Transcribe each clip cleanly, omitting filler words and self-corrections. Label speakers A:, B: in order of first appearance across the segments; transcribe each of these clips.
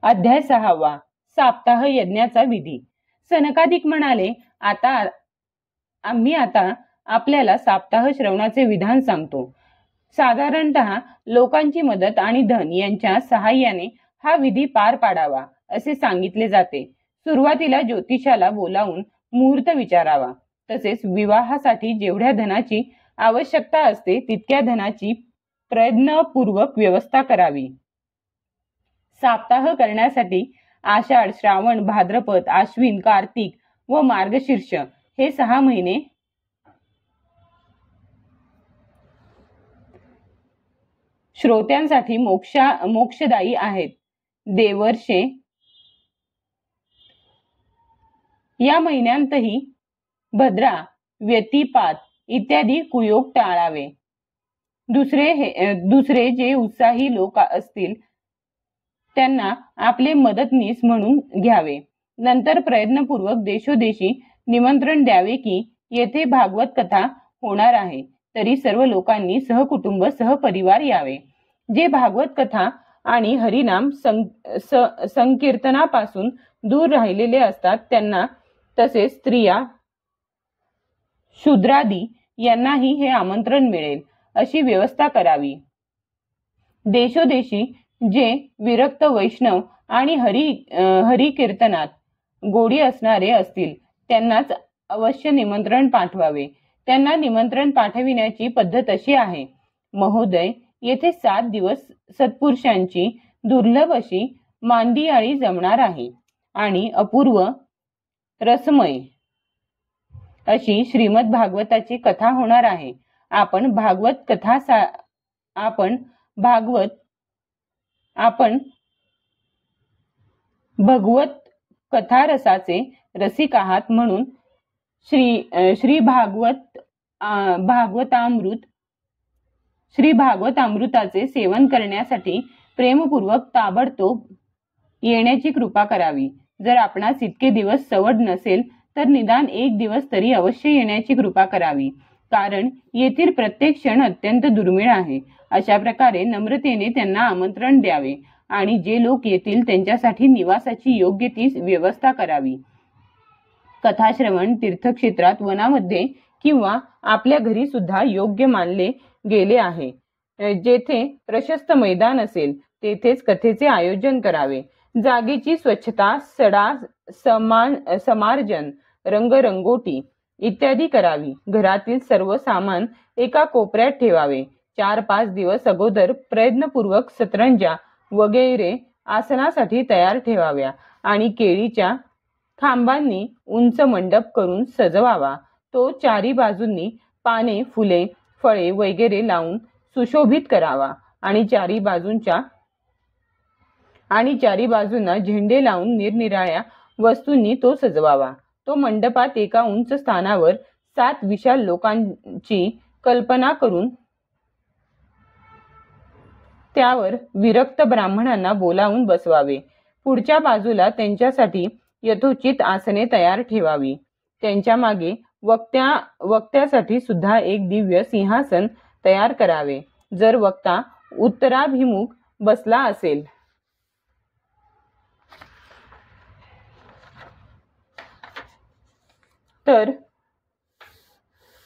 A: अध्याय 6 साप्ताह यज्ञाचा विधी। सनकादिक म्हणाले, आम्ही आता आपल्याला साप्ताह श्रवणाचे विधान सांगतो। साधारणतः लोकांची मदत आणि धन यांच्या सहाय्याने हा विधी पार पाडावा असे सांगितले जाते। सुरुवातीला ज्योतिषाला बोलावून मुहूर्त विचारावा, तसेच विवाहासाठी जेवढ्या धनाची आवश्यकता असते तितक्या धनाची प्रयत्नपूर्वक व्यवस्था करावी। साप्ताह करण्यासाठी आषाढ, श्रावण, भाद्रपद, आश्विन, कार्तिक व मार्गशीर्ष हे 6 महिने श्रोत्यांसाठी मोक्षदायी आहेत। देवर्षे या महिन्यांतही भद्रा, व्यतिपात इत्यादी कुयोग टाळावे। दुसरे जे उत्साही लोक असतील त्यांना आपले मदतनीस म्हणून घ्यावे। नंतर प्रयत्नपूर्वक देशोदेशी निमंत्रण द्यावे की येथे भागवत कथा होणार आहे, तरी सर्व लोकांनी सहकुटुंब सहपरिवार यावे। जे भागवत कथा आणि हरिनाम संकीर्तनापासून दूर राहिलेले असतात त्यांना, तसेच स्त्रिया, शूद्रादी यांनाही हे आमंत्रण मिळेल अशी व्यवस्था करावी। देशोदेशी जे विरक्त वैष्णव आणि हरी कीर्तनात गोडी असणारे असतील त्यांनाच अवश्य निमंत्रण पाठवावे। त्यांना निमंत्रण पाठविण्याची पद्धत अशी आहे, महोदय, येथे 7 दिवस सत्पुरुषांची दुर्लभ अशी मांदियाळी जमणार आहे आणि अपूर्व रसमय अशी श्रीमद भागवताची कथा होणार आहे। आपण भगवत कथा रसाचे रसिक आहात म्हणून श्री भागवतामृताचे सेवन करण्यासाठी प्रेमपूर्वक ताबडतोब येण्याची कृपा करावी। जर आपणास इतके दिवस सवड नसेल तर निदान 1 दिवस तरी अवश्य येण्याची कृपा करावी, कारण येथील प्रत्येक क्षण अत्यंत दुर्मिळ आहे। अशा प्रकारे नम्रतेने त्यांना आमंत्रण द्यावे आणि जे लोक येतील त्यांच्यासाठी निवासाची योग्य ती व्यवस्था करावी। कथाश्रवण तीर्थक्षेत्रात, वनामध्ये किंवा आपल्या घरी सुद्धा योग्य मानले गेले आहे। जेथे प्रशस्त मैदान असेल तेथेच कथेचे आयोजन करावे। जागेची स्वच्छता, सडा समार्जन, रंगरंगोटी इत्यादी करावी। घरातील सर्व सामान एका कोपऱ्यात ठेवावे। 4-5 दिवस अगोदर प्रयत्नपूर्वक सतरंजा वगैरे आसनासाठी तयार ठेवाव्या आणि केळीच्या खांबांनी उंच मंडप करून सजवावा। तो 4ही बाजूंनी पाने, फुले, फळे वगैरे लावून सुशोभित करावा आणि चारी बाजूंना झेंडे लावून निरनिराळ्या वस्तूंनी तो सजवावा। तो मंडपात एका उंच स्थानावर 7 विशाल लोकांची कल्पना करून त्यावर विरक्त ब्राह्मणांना बोलावून बसवावे। पुढच्या बाजूला त्यांच्यासाठी यथोचित आसने तयार ठेवावी। त्यांच्या मागे वक्त्यासाठी सुद्धा एक दिव्य सिंहासन तयार करावे। जर वक्ता उत्तराभिमुख बसला असेल तर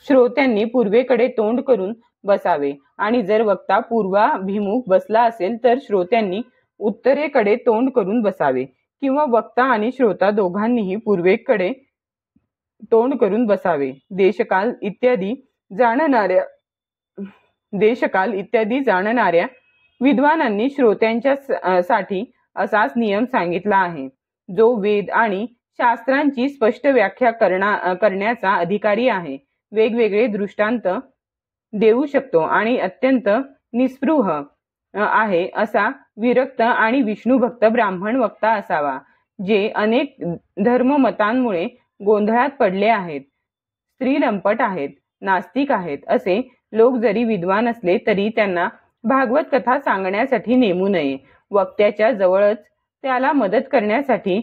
A: श्रोत्यांनी पूर्वेकडे तोंड करून बसावे आणि जर वक्ता पूर्वाभिमुख बसला असेल तर श्रोत्यांनी उत्तरेकडे तोंड करून बसावे, किंवा वक्ता आणि श्रोता दोघांनीही पूर्वेकडे तोंड करून बसावे। देशकाल इत्यादी जाणणाऱ्या विद्वानांनी श्रोत्यांच्या साठी असाच नियम सांगितला आहे। जो वेद आणि शास्त्रांची स्पष्ट व्याख्या करण्याचा अधिकारी आहे, वेगवेगळे दृष्टांत देऊ शकतो आणि अत्यंत निस्पृह आहे असा विरक्त आणि विष्णुभक्त ब्राह्मण वक्ता असावा। जे अनेक धर्ममतांमुळे गोंधळात पडले आहेत, स्त्रीलंपट आहेत, नास्तिक आहेत असे लोक जरी विद्वान असले तरी त्यांना भागवत कथा सांगण्यासाठी नेमू नये। वक्त्याच्या जवळच त्याला मदत करण्यासाठी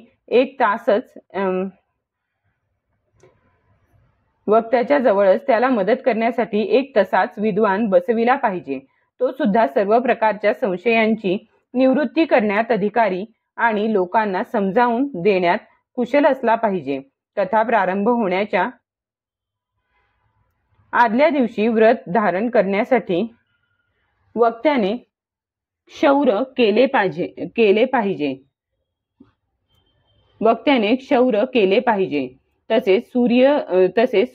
A: एक तसाच विद्वान बसविला पाहिजे। तो सुद्धा सर्व प्रकारच्या संशयांची निवृत्ती करण्यात अधिकारी आणि लोकांना समजावून देण्यात कुशल असला पाहिजे. कथा प्रारंभ होण्याच्या आदल्या दिवशी व्रत धारण करण्यासाठी वक्त्याने क्षौर केले पाहिजे. वक्त्याने क्षौर केले पाहिजे. तसेच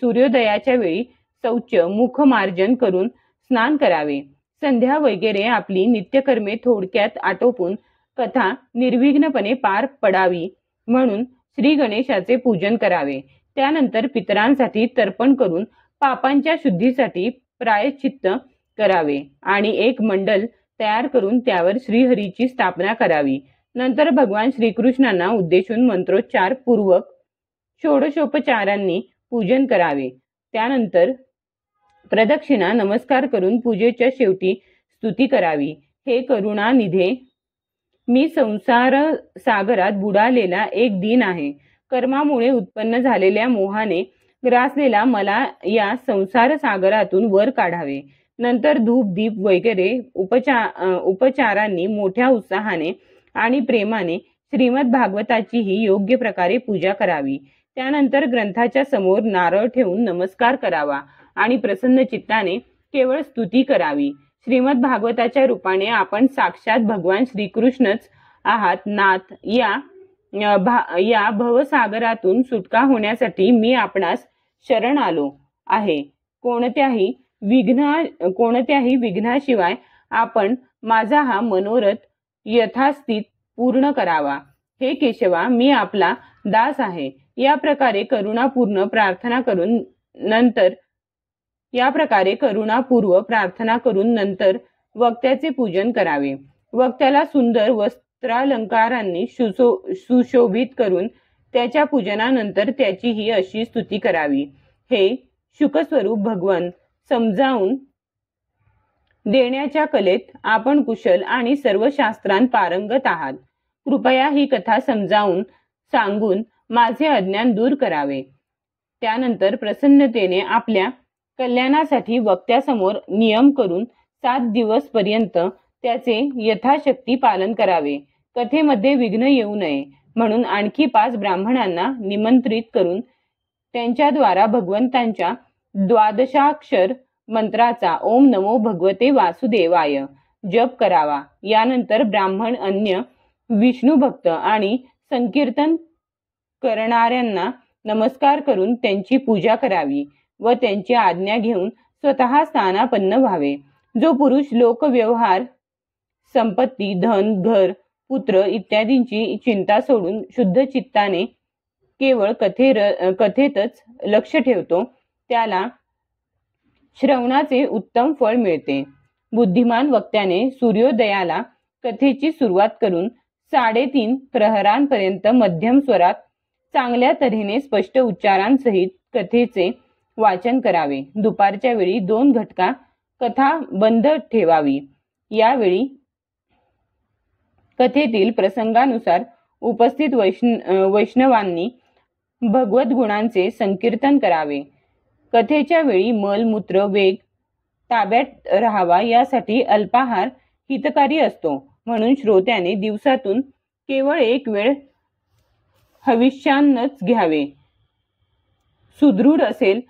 A: सूर्योदयाच्या वेळी शौच मुखमार्जन करून स्नान करावे. संध्या वगैरे आपली नित्यकर्मे थोडक्यात आटोपून कथा निर्विघ्नपणे पार पडावी म्हणून श्री गणेशाचे पूजन करावे. त्यानंतर पितरांसाठी तर्पण करून पापांच्या शुद्धीसाठी प्रायश्चित्त करावे आणि एक मंडल तयार करून त्यावर श्रीहरीची स्थापना करावी. नंतर भगवान श्रीकृष्णांना उद्देशून मंत्रोच्चार पूर्वक षोडशोपचारांनी पूजन करावे. त्यानंतर प्रदक्षिणा नमस्कार करून पूजेच्या शेवटी स्तुती करावी. हे करुणानिधे, मी संसार सागरात बुडालेला एक दीन आहे. कर्मामुळे उत्पन्न झालेल्या मोहाने ग्रासलेला मला या संसार सागरातून वर काढावे. नंतर धूप दीप वगैरे उपचारांनी मोठ्या उत्साहाने आणि प्रेमाने श्रीमद भागवताचीही योग्य प्रकारे पूजा करावी. त्यानंतर ग्रंथाच्या समोर नारळ ठेवून नमस्कार करावा आणि प्रसन्न चित्ताने केवळ स्तुती करावी. श्रीमद भागवताच्या रूपाने आपण साक्षात भगवान श्रीकृष्णच आहात. नाथ, या भवसागरातून सुटका होण्यासाठी मी आपणास शरण आलो आहे. कोणत्याही विघ्नाशिवाय आपण माझा हा मनोरथ यथास्थित पूर्ण करावा. हे केशवा, मी आपला दास आहे. या प्रकारे करुणापूर्व प्रार्थना करून नंतर वक्त्याचे पूजन करावे. वक्त्याला सुंदर वस्त्रालंकारांनी सुशोभित करून त्याच्या पूजनानंतर त्याची ही अशी स्तुती करावी. हे शुकस्वरूप भगवन, समजावून देण्याच्या कलेत आपण कुशल आणि सर्व शास्त्रांत पारंगत आहात. कृपया ही कथा समजावून सांगून माझे अज्ञान दूर करावे. त्यानंतर प्रसन्नतेने आपल्या कल्याणासाठी वक्त्यासमोर नियम करून 7 दिवस पर्यंत त्याचे यथाशक्ती पालन करावे. कथेमध्ये विघ्न येऊ नये म्हणून आणखी 5 ब्राह्मणांना निमंत्रित करून त्यांच्याद्वारा भगवंतांच्या द्वादशाक्षर मंत्राचा ओम नमो भगवते वासुदेवाय जप करावा. यानंतर ब्राह्मण अन्य विष्णू भक्त आणि संकीर्तन करणाऱ्यांना नमस्कार करून त्यांची पूजा करावी व त्यांची आज्ञा घेऊन स्वतः स्थानापन्न व्हावे. जो पुरुष लोकव्यवहार, संपत्ती, धन, घर, पुत्र इत्यादींची चिंता सोडून शुद्ध चित्ताने केवळ कथेतच लक्ष ठेवतो त्याला श्रवणाचे उत्तम फळ मिळते. बुद्धिमान वक्त्याने सूर्योदयाला कथेची सुरुवात करून 3.5 प्रहरांपर्यंत मध्यम स्वरात चांगल्या तऱ्हेने स्पष्ट उच्चारांसहित कथेचे वाचन करावे. दुपारच्या वेळी 2 घटका कथा बंद ठेवावी. यावेळी कथेतील प्रसंगानुसार उपस्थित वैष्णवांनी भगवत गुणांचे संकीर्तन करावे. कथेच्या वेळी मल मूत्र वेग ताब्यात राहावा यासाठी अल्पाहार हितकारी असतो. म्हणून श्रोत्याने दिवसातून केवळ 1 वेळ हविष्यान्नच घ्यावे. सुदृढ असेल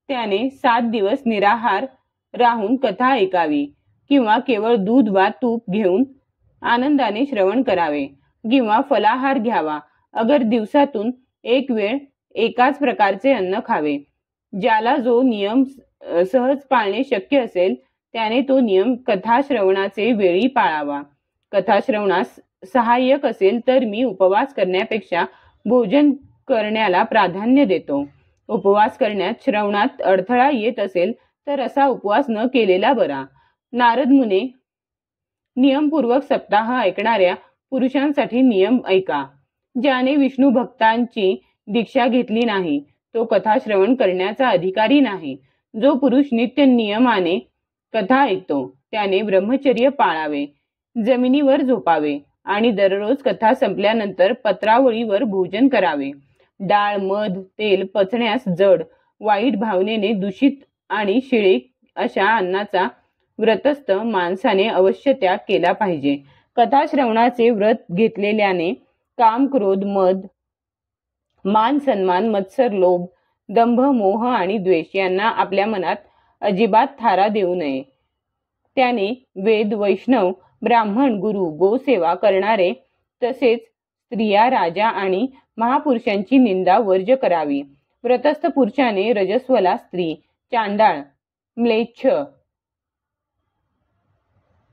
A: त्याने 7 दिवस निराहार राहून कथा ऐकावी किंवा केवळ दूध वा तूप घेऊन आनंदाने श्रवण करावे किंवा फलाहार घ्यावा. अगर दिवसातून 1 वेळ एकाच प्रकारचे अन्न खावे. ज्याला जो नियम सहज पाळणे शक्य असेल त्याने तो नियम कथा श्रवणाचे वेळी पाळावा. कथा श्रवणास सहाय्यक असेल तर मी उपवास करण्यापेक्षा भोजन करण्याला प्राधान्य देतो. उपवास करण्यात श्रवणात अडथळा येत असेल तर असा उपवास न केलेला बरा. नारद मुने, नियमपूर्वक सप्ताह ऐकणाऱ्या पुरुषांसाठी नियम ऐका. ज्याने विष्णू भक्तांची दीक्षा घेतली नाही तो कथा श्रवण करण्याचा अधिकारी नाही. जो पुरुष नित्य नियमाने कथा ऐकतो त्याने ब्रह्मचर्य पाळावे, जमिनीवर झोपावे आणि दररोज कथा संपल्यानंतर पत्रावळीवर भोजन करावे. डाळ, मध, तेल पचण्यास जड, वाईट भावनेने दूषित आणि शिळे अशा अन्नाचा व्रतस्थ माणसाने अवश्य त्याग केला पाहिजे. कथा श्रवणाचे व्रत घेतलेल्याने काम, क्रोध, मद, मान, सन्मान, मत्सर, लोभ, दंभ, मोह आणि द्वेष यांना आपल्या मनात अजिबात थारा देऊ नये. त्याने वेद, वैष्णव, ब्राह्मण, गुरु, गोसेवा करणारे तसेच स्त्रिया, राजा आणि महापुरुषांची निंदा वर्ज करावी. व्रतस्थ पुरुषाने रजस्वला स्त्री, चांडाळ, म्लेच्छ,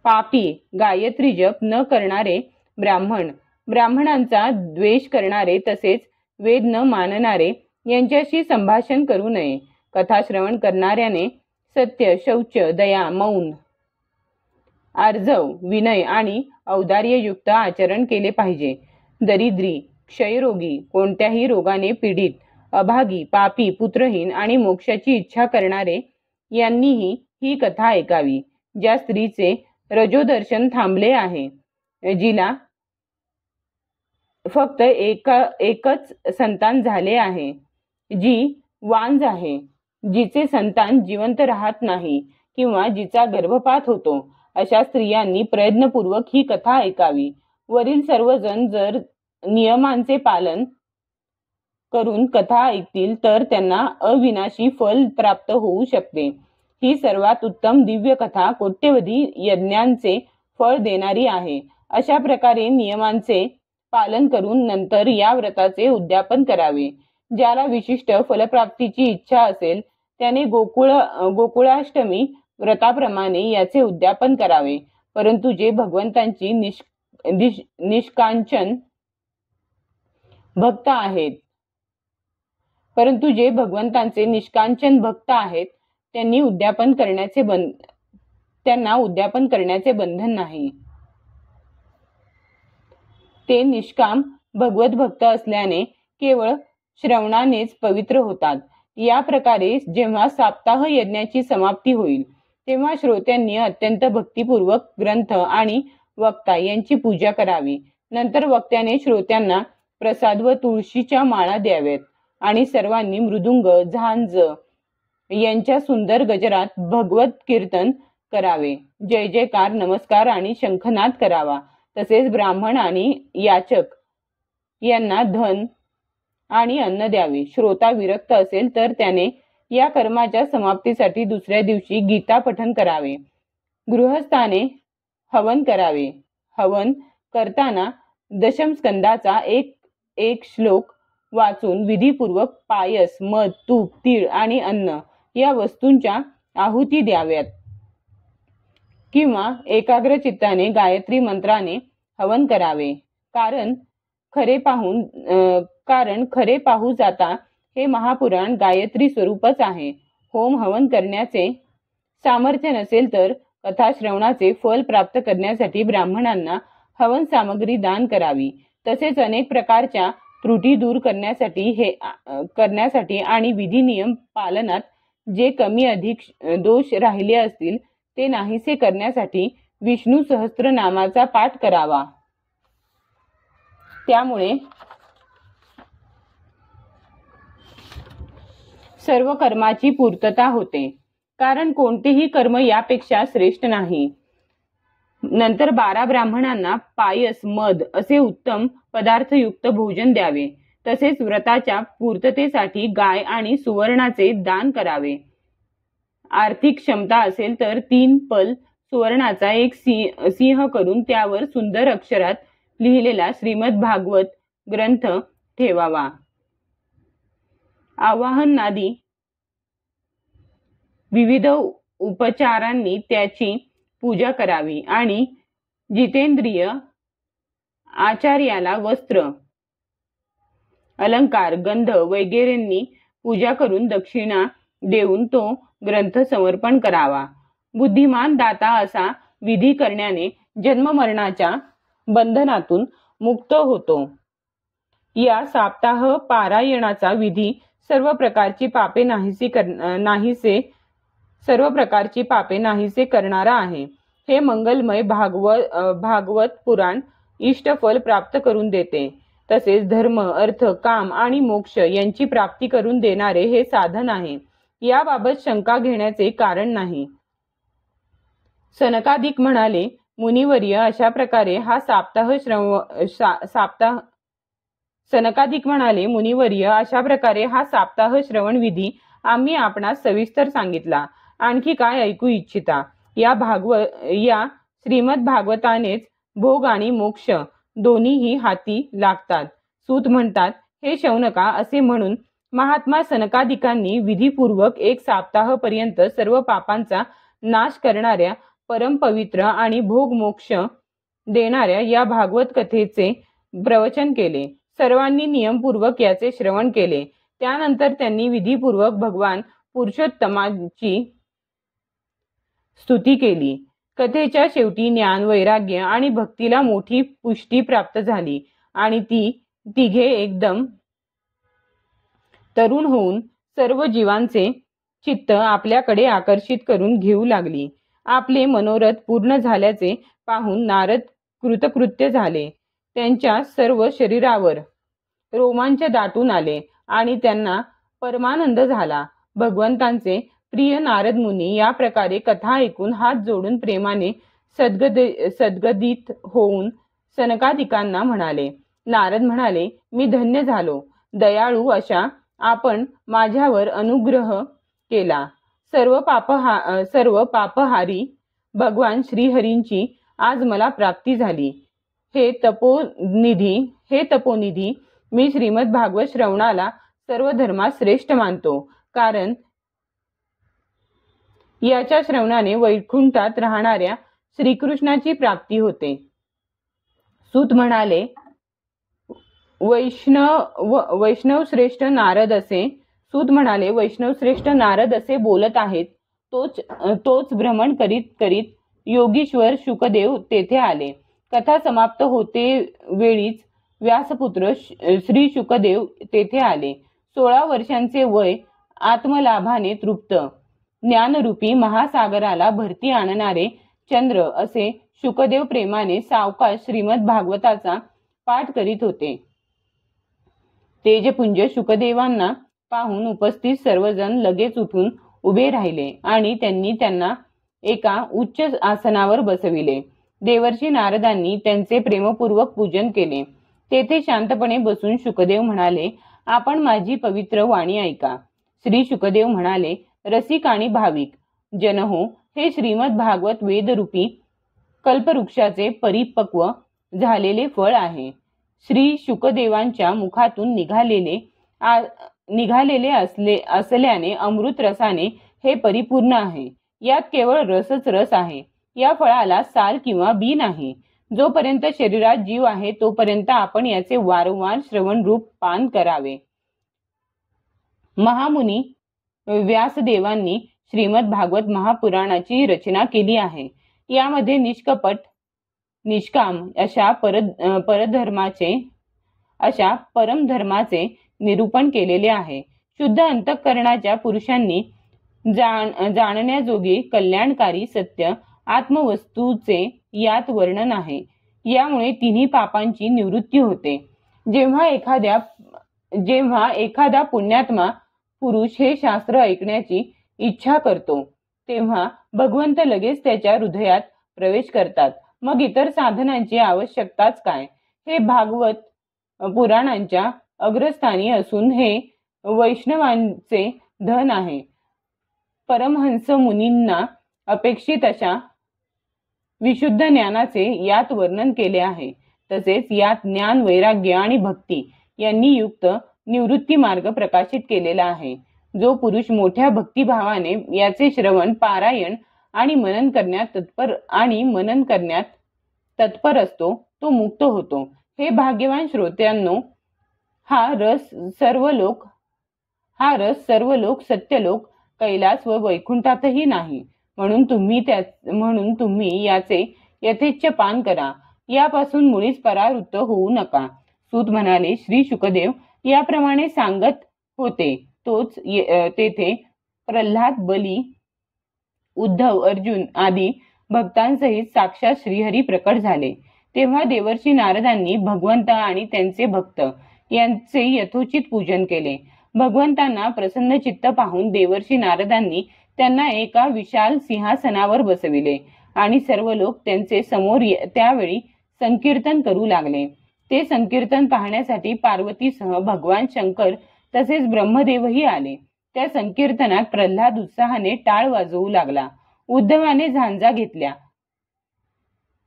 A: पापी, गायत्री जप न करणारे ब्राह्मण, ब्राह्मणांचा द्वेष करणारे तसेच वेद न मानणारे यांच्याशी संभाषण करू नये. कथा श्रवण करणाऱ्याने सत्य, शौच, दया, मौन, आर्जव, विनय आणि औदार्ययुक्त आचरण केले पाहिजे. दरिद्री, क्षयरोगी, कोणत्याही रोगाने पीडित, अभागी, पापी, पुत्रहीन आणि मोक्षाची इच्छा करणारे यांनीही ही कथा ऐकावी. ज्या स्त्रीचे रजोदर्शन थांबले आहे, जिला फक्त एकच संतान झाले आहे, जी वांझ आहे, जिचे संतान जिवंत राहत नाही किंवा जिचा गर्भपात होतो, अशा स्त्रियांनी प्रयत्नपूर्वक ही कथा ऐकावी. वरील सर्वजण जर नियमांचे पालन करून कथा ऐकतील तर त्यांना अविनाशी फल प्राप्त होऊ शकते. ही सर्वात उत्तम दिव्य कथा कोट्यवधी यज्ञांचे फळ देणारी आहे. अशा प्रकारे नियमांचे पालन करून नंतर या व्रताचे उद्यापन करावे. ज्याला विशिष्ट फलप्राप्तीची इच्छा असेल त्याने गोकुळाष्टमी व्रताप्रमाणे याचे उद्यापन करावे. परंतु जे भगवंतांची निष्कांचन भक्त आहेत त्यांना उद्यापन करण्याचे बंधन नाही. ते निष्काम भगवत भक्त असल्याने केवळ श्रवणानेच पवित्र होतात. या प्रकारे जेव्हा सप्ताह यज्ञाची समाप्ती होईल तेव्हा श्रोत्यांनी अत्यंत भक्तिपूर्वक ग्रंथ आणि वक्ता यांची पूजा करावी. नंतर वक्त्याने श्रोत्यांना प्रसाद व तुळशीच्या माळा द्याव्यात आणि सर्वांनी मृदुंग, झांज यांच्या सुंदर गजरात भगवत कीर्तन करावे. जय जयकार, नमस्कार आणि शंखनाद करावा. तसेच ब्राह्मण आणि याचक यांना धन आणि अन्न द्यावे. श्रोता विरक्त असेल तर त्याने या कर्माच्या समाप्तीसाठी दुसऱ्या दिवशी गीता पठन करावे. गृहस्थाने हवन करावे. हवन करताना दशम स्कंदाचा एक श्लोक वाचून विधीपूर्वक पायस, मध, तूप, तीळ आणि अन्न या वस्तूंच्या आहुती द्याव्यात किंवा एकाग्र चित्ताने गायत्री मंत्राने हवन करावे. कारण खरे पाहू जाता हे महापुराण गायत्री स्वरूपच आहे. होम हवन करण्याचे सामर्थ्य नसेल तर कथा श्रवणाचे फल प्राप्त करण्यासाठी ब्राह्मणांना हवन सामग्री दान करावी. तसेच अनेक प्रकारच्या त्रुटी दूर करण्यासाठी आणि विधी नियम पालनात जे कमी अधिक दोष राहिले असतील ते नाहीसे करण्यासाठी विष्णू सहस्त्रनामाचा पाठ करावा. त्यामुळे सर्व कर्माची पूर्तता होते. कारण कोणतेही कर्म यापेक्षा श्रेष्ठ नाही. नंतर 12 ब्राह्मणांना पायस, मध असे उत्तम पदार्थयुक्त भोजन द्यावे. तसेच व्रताच्या पूर्ततेसाठी गाय आणि सुवर्णाचे दान करावे. आर्थिक क्षमता असेल तर 3 पल सुवर्णाचा एक सिंह करून त्यावर सुंदर अक्षरात लिहिलेला श्रीमद भागवत ग्रंथ ठेवावा. आवाहनादी विविध उपचारांनी त्याची पूजा करावी आणि जितेंद्रिय आचार्याला वस्त्र, अलंकार, गंध वगैरेंनी पूजा करून दक्षिणा देऊन तो ग्रंथ समर्पण करावा. बुद्धिमान दाता असा विधी करण्याने जन्म मरणाच्या बंधनातून मुक्त होतो. या सप्ताह पारायणाचा विधी सर्व प्रकारची पापे नाहीसे करणारा आहे. हे मंगलमय भागवत पुराण इष्टफल प्राप्त करून देते. तसेच धर्म, अर्थ, काम आणि मोक्ष यांची प्राप्ती करून देणारे हे साधन आहे. याबाबत शंका घेण्याचे कारण नाही. सनकादिक म्हणाले, मुनिवर्य अशा प्रकारे हा साप्ताह सनकादिक म्हणाले, मुनिवर्य अशा प्रकारे हा साप्ताह श्रवण विधी आम्ही आपणास सविस्तर सांगितला. आणखी काय ऐकू इच्छिता? या श्रीमद भागवतानेच भोग आणि मोक्ष दोन्हीही हाती लागतात. सूत म्हणतात, हे शौनका, असे म्हणून महात्मा सनकादिकांनी विधीपूर्वक 1 सप्ताहापर्यंत सर्व पापांचा नाश करणाऱ्या, परमपवित्र आणि भोग मोक्ष देणाऱ्या या भागवत कथेचे प्रवचन केले. सर्वांनी नियमपूर्वक याचे श्रवण केले. त्यानंतर त्यांनी विधीपूर्वक भगवान पुरुषोत्तमाची स्तुती केली. कथेच्या शेवटी ज्ञान, वैराग्य आणि भक्तीला मोठी पुष्टी प्राप्त झाली आणि ती तिघे एकदम तरुण होऊन सर्व जीवांचे चित्त आपल्याकडे आकर्षित करून घेऊ लागली. आपले मनोरथ पूर्ण झाल्याचे पाहून नारद कृतकृत्य झाले. त्यांच्या सर्व शरीरावर रोमांच दाटून आले आणि त्यांना परमानंद झाला. भगवंतांचे प्रिय नारद मुनी या प्रकारे कथा ऐकून हात जोडून प्रेमाने सद्गदित होऊन सनकादिकांना म्हणाले. नारद म्हणाले, मी धन्य झालो. दयाळू अशा आपण माझ्यावर अनुग्रह केला. सर्व पापहारी भगवान श्रीहरींची आज मला प्राप्ती झाली. हे तपोनिधी, मी श्रीमद भागवत श्रवणाला सर्व धर्मात श्रेष्ठ मानतो, कारण याच्या श्रवणाने वैकुंठात राहणाऱ्या श्रीकृष्णाची प्राप्ती होते. सूत म्हणाले, वैष्णव श्रेष्ठ नारद असे बोलत आहेत. तोच भ्रमण करीत योगीश्वर शुकदेव तेथे आले. कथा समाप्त होते वेळीच व्यासपुत्र श्री शुकदेव तेथे आले. 16 वर्षांचे वय आत्मलाभाने तृप्त, ज्ञानरूपी महासागराला भरती आणणारे चंद्र असे शुकदेव प्रेमाने सावकाश श्रीमद भागवताचा पाठ करीत होते. तेजपुंज शुकदेवांना पाहून उपस्थित सर्वजण लगेच उठून उभे राहिले आणि त्यांनी त्यांना एका उच्च आसनावर बसविले. देवर्षी नारदांनी त्यांचे प्रेमपूर्वक पूजन केले. तेथे शांतपणे बसून शुकदेव म्हणाले, आपण माझी पवित्र वाणी ऐका. श्री शुकदेव म्हणाले, रसिक आणि भाविक जनहो, हे श्रीमद भागवत वेदरूपी कल्पवृक्षाचे परिपक्व झालेले फळ आहे. श्री शुकदेवांच्या मुखातून निघालेले असल्याने अमृत रसाने हे परिपूर्ण आहे. यात केवळ रसच रस आहे. या फळाला साल किंवा बी नाही. जोपर्यंत शरीरात जीव आहे तोपर्यंत आपण याचे वारंवार श्रवण रूप पान करावे. महामुनी व्यासदेवांनी श्रीमद भागवत महापुराणाची रचना केली आहे. यामध्ये निष्काम अशा परमधर्माचे निरूपण केलेले आहे. शुद्ध अंतःकरणाच्या पुरुषांनी जाणण्याजोगे कल्याणकारी सत्य आत्मवस्तूचे यात वर्णन आहे. यामुळे तिन्ही पापांची निवृत्ती होते. जेव्हा एखादा पुण्यात्मा पुरुष हे शास्त्र ऐकण्याची इच्छा करतो तेव्हा भगवंत लगेच त्याच्या हृदयात प्रवेश करतात. मग इतर साधनांची आवश्यकताच काय? हे भागवत पुराणांच्या अग्रस्थानी असून हे वैष्णवांचे धन आहे. परमहंस मुनींना अपेक्षित अशा विशुद्ध ज्ञानाचे यात वर्णन केले आहे. तसेच यात ज्ञान, वैराग्य आणि भक्ती यांनी युक्त निवृत्ती मार्ग प्रकाशित केलेला आहे. जो पुरुष मोठ्या भक्तिभावाने याचे श्रवण, पारायण आणि मनन करण्यात तत्पर असतो तो मुक्त होतो. हे भाग्यवान श्रोत्यांनो, हा रस सर्व लोक, सत्यलोक, कैलास व वैकुंठातही नाही. म्हणून तुम्ही याचे यथेच्छ पान करा. यापासून मुळीच परावृत्त होऊ नका. सूत म्हणाले, श्री शुकदेव याप्रमाणे सांगत होते तोच तेथे प्रल्हाद, बली, उद्धव, अर्जुन आदी भक्तांसहित साक्षात श्रीहरी प्रकट झाले. तेव्हा देवर्षी नारदांनी भगवंत आणि त्यांचे भक्त यांचे यथोचित पूजन केले. भगवंतांना प्रसन्न चित्त पाहून देवर्षी नारदांनी त्यांना एका विशाल सिंहासनावर बसविले आणि सर्व लोक त्यांचे समोर त्यावेळी संकीर्तन करू लागले. ते संकीर्तन पाहण्यासाठी पार्वतीसह भगवान शंकर तसेच ब्रह्मदेवही आले. त्या संकीर्तनात प्रल्हाद उत्साहाने टाळ वाजवू लागला. उद्धवाने झांजा घेतल्या.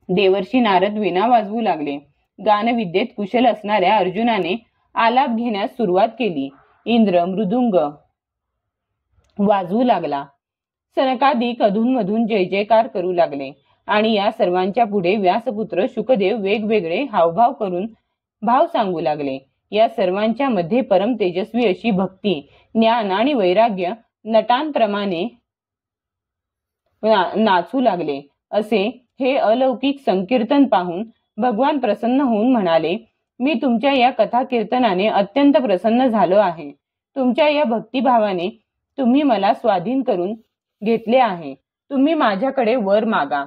A: देवर्षी नारद वीणा वाजवू लागले. गानविद्येत कुशल असणाऱ्या अर्जुनाने आलाप घेण्यास सुरुवात केली. इंद्र मृदुंग वाजवू लागला. सनकादिक अधूनमधून जय जयकार करू लागले. आणि या सर्वांच्या पुढे व्यासपुत्र शुकदेव वेगवेगळे हावभाव करून भाव सांगू लागले. या सर्वांच्या मध्ये परम तेजस्वी अशी भक्ती, ज्ञान आणि वैराग्य नटांप्रमाणे नाचू लागले. असे हे अलौकिक संकीर्तन पाहून भगवान प्रसन्न होऊन म्हणाले, मी तुमच्या या कथा कीर्तनाने अत्यंत प्रसन्न झालो आहे. तुमच्या या भक्तिभावाने तुम्ही मला स्वाधीन करून घेतले आहे. तुम्ही माझ्याकडे वर मागा.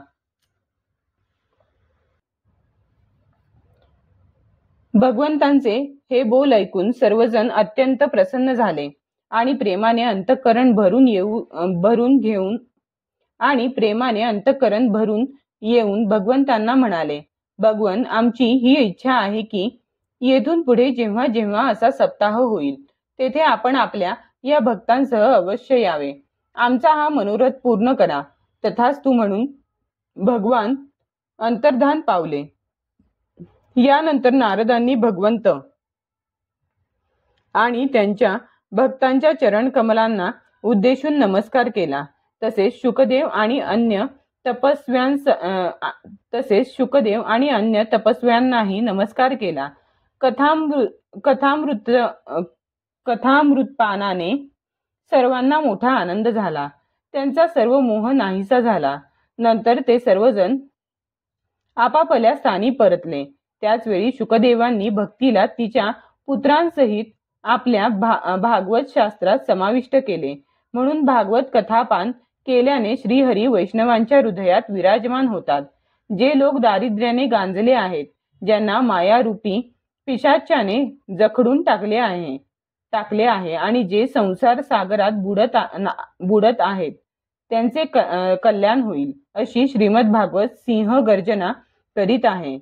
A: भगवंतांचे हे बोल ऐकून सर्वजण अत्यंत प्रसन्न झाले आणि प्रेमाने अंतःकरण भरून येऊन भगवंतांना म्हणाले, भगवन, आमची ही इच्छा आहे की येथून पुढे जेव्हा जेव्हा असा सप्ताह होईल तेथे आपण आपल्या या भक्तांसह अवश्य यावे. आमचा हा मनोरथ पूर्ण करा. तथास्तु म्हणून भगवान अंतर्धान पावले. यानंतर नारदांनी भगवंत आणि त्यांच्या भक्तांच्या चरण कमलांना उद्देशून नमस्कार केला. तसेच शुकदेव आणि अन्य तपस्व्यांनाही नमस्कार केला. कथामृतपानाने सर्वांना मोठा आनंद झाला. त्यांचा सर्व मोह नाहीसा झाला. नंतर ते सर्वजण आपापल्या स्थानी परतले. त्याचवेळी शुकदेवांनी भक्तीला तिच्या पुत्रांसहित आपल्या भागवत शास्त्रात समाविष्ट केले. म्हणून भागवत कथापान केल्याने श्रीहरी वैष्णवांच्या हृदयात विराजमान होतात. जे लोक दारिद्र्याने गांजले आहेत, ज्यांना मायारूपी पिशाच्याने जखडून टाकले आहे आणि जे संसार सागरात बुडत आहेत, त्यांचे कल्याण होईल, अशी श्रीमद भागवत सिंह गर्जना करीत आहे.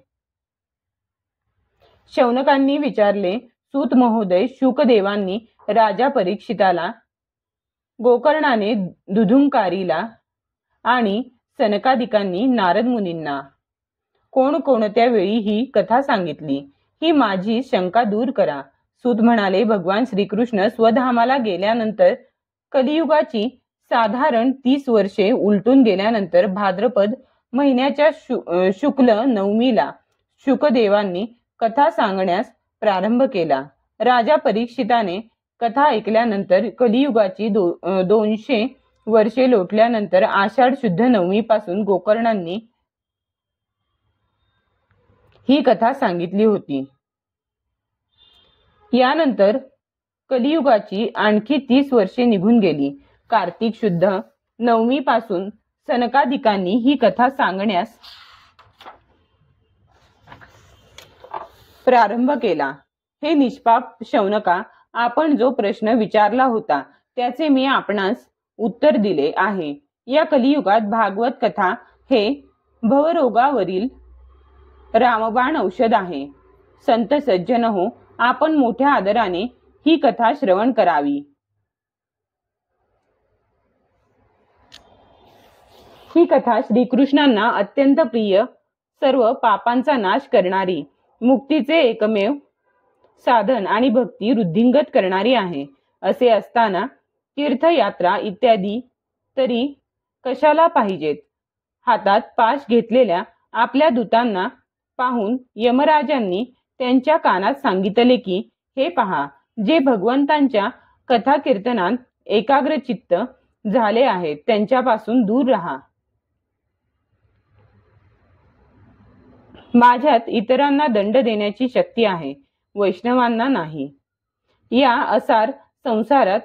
A: शौनकांनी विचारले, सूत महोदय, शुकदेवांनी राजा परीक्षिताला, गोकर्णाने दुधुंकारीला आणि सनकादिकांनी नारद मुनींना कोणकोणत्या वेळी ही कथा सांगितली? ही माझी शंका दूर करा. सूत म्हणाले, भगवान श्रीकृष्ण स्वधामाला गेल्यानंतर कलियुगाची साधारण 30 वर्षे उलटून गेल्यानंतर भाद्रपद महिन्याच्या शुक्ल नवमीला शुकदेवांनी कथा सांगण्यास प्रारंभ केला. राजा परीक्षिताने कथा ऐकल्यानंतर कलियुगाची 200 वर्षे लोटल्यानंतर आषाढ शुद्ध नवमी पासून गोकर्णांनी ही कथा सांगितली होती. यानंतर कलियुगाची आणखी 30 वर्षे निघून गेली. कार्तिक शुद्ध नवमी पासून सनकादिकांनी ही कथा सांगण्यास प्रारंभ केला. हे निष्पाप शौनका, आपण जो प्रश्न विचारला होता त्याचे मी आपणास उत्तर दिले आहे. या कलियुगात भागवत कथा हे भवरोगावरील रामबाण औषध आहे. संत सज्जन हो, आपण मोठ्या आदराने ही कथा श्रवण करावी. ही कथा श्रीकृष्णांना अत्यंत प्रिय, सर्व पापांचा नाश करणारी, मुक्तीचे एकमेव साधन आणि भक्ती वृद्धिंगत करणारी आहे. असे असताना तीर्थयात्रा इत्यादी तरी कशाला पाहिजेत? हातात पाश घेतलेल्या आपल्या दूतांना पाहून यमराजांनी त्यांच्या कानात सांगितले की, हे पहा, जे भगवंतांच्या कथा कीर्तनात एकाग्रचित्त झाले आहेत त्यांच्यापासून दूर राहा. माझ्यात इतरांना दंड देण्याची शक्ती आहे, वैष्णवांना नाही. या असार संसारात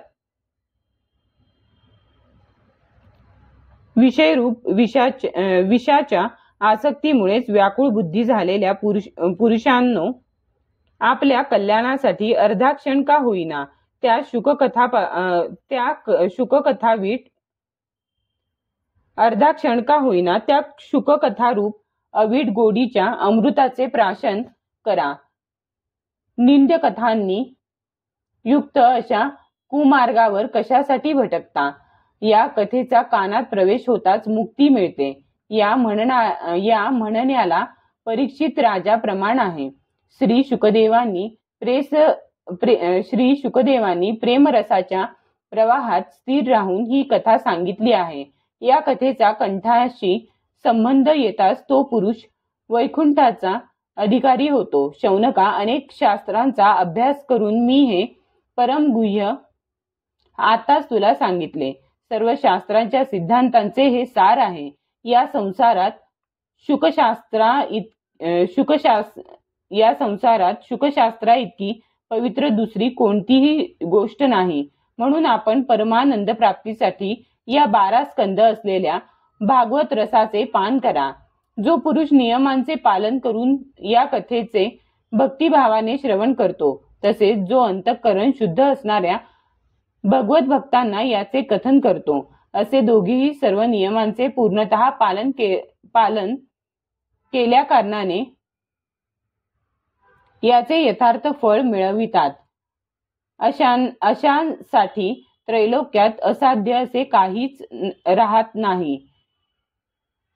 A: विषयरूप विषाच्या आसक्तीमुळेच व्याकुळ बुद्धी झालेल्या पुरुषांनो, आपल्या कल्याणासाठी अर्धा क्षण का होईना त्या शुककथावीठ अर्धा क्षण का होईना त्या शुककथारूप अवीट गोडीच्या अमृताचे प्राशन करा. निंद्य कथांनी युक्त अशा कुमार्गावर कशासाठी भटकता? या कथेचा कानात प्रवेश होताच मुक्ती मिळते. या म्हणण्याला परीक्षित राजा प्रमाण आहे. श्री शुकदेवांनी प्रेमरसाच्या प्रवाहात स्थिर राहून ही कथा सांगितली आहे. या कथेचा कंठाशी संबंध येताच तो पुरुष वैकुंठाचा अधिकारी होतो. शौनका, अनेक शास्त्रांचा अभ्यास करून मी हे परमगुह्य आताच तुला सांगितले. सर्व शास्त्रांच्या सिद्धांतांचे हे सार आहे. या संसारात शुकशास्त्रा इतकी पवित्र दुसरी कोणतीही गोष्ट नाही. म्हणून आपण परमानंद प्राप्तीसाठी या 12 स्कंद असलेल्या भागवत रसाचे पान करा. जो पुरुष नियमांचे पालन करून या कथेचे भक्तिभावाने श्रवण करतो, तसेच जो अंतःकरण शुद्ध असणाऱ्या भगवत भक्तांना याचे कथन करतो, असे दोघेही सर्व नियमांचे पूर्णतः पालन केल्या कारणाने याचे यथार्थ फळ मिळवितात. अशांसाठी त्रैलोक्यात असाध्य असे काहीच राहत नाही.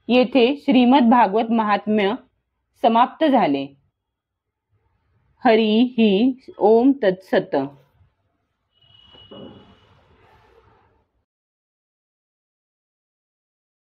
A: येथे श्रीमद भागवत महात्म्य समाप्त झाले. हरी ही ओम तत्सत.